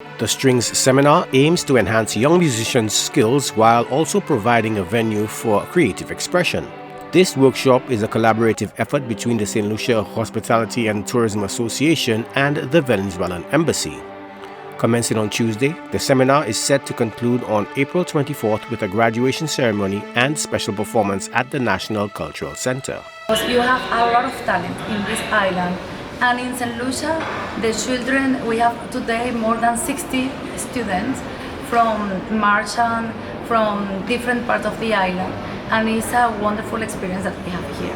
The Strings Seminar aims to enhance young musicians' skills while also providing a venue for creative expression. This workshop is a collaborative effort between the St. Lucia Hospitality and Tourism Association and the Venezuelan Embassy. Commencing on Tuesday, the seminar is set to conclude on April 24th with a graduation ceremony and special performance at the National Cultural Center. You have a lot of talent in this island, and in St. Lucia, the children, we have today more than 60 students from Marchand, from different parts of the island, and it's a wonderful experience that we have here.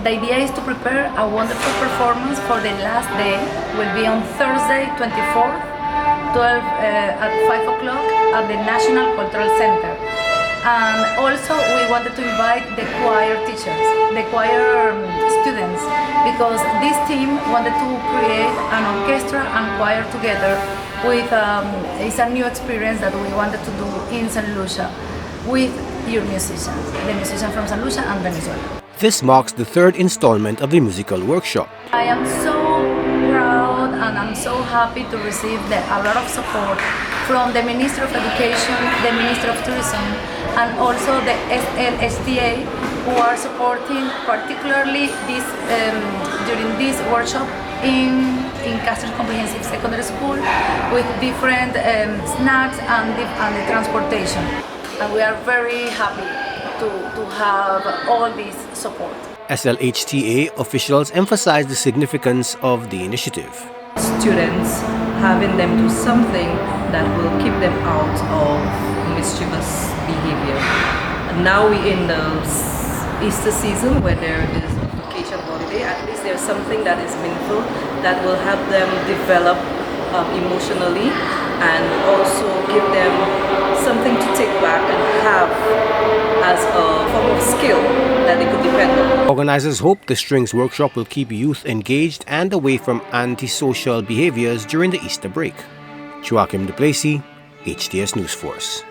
The idea is to prepare a wonderful performance for the last day. It will be on Thursday, 24th, at 5 o'clock at the National Cultural Center. And also we wanted to invite the choir teachers, the choir students, because this team wanted to create an orchestra and choir together with, it's a new experience that we wanted to do in St. Lucia with your musicians, the musicians from St. Lucia and Venezuela. This marks the third installment of the musical workshop. I am so proud and I'm so happy to receive a lot of support from the Minister of Education, the Minister of Tourism, and also the Slhta, who are supporting particularly this during this workshop in Castro Comprehensive Secondary School with different snacks and the transportation. And we are very happy to have all this support. Slhta officials emphasize the significance of the initiative. Students, having them do something that will keep them out of mischievous behavior. And now we're in the Easter season where there is a vacation holiday. At least there's something that is meaningful that will help them develop emotionally and also give them something to take back and have as a form of skill that they could depend on. Organizers hope the Strings workshop will keep youth engaged and away from antisocial behaviors during the Easter break. Joachim Duplessis, HTS News Force.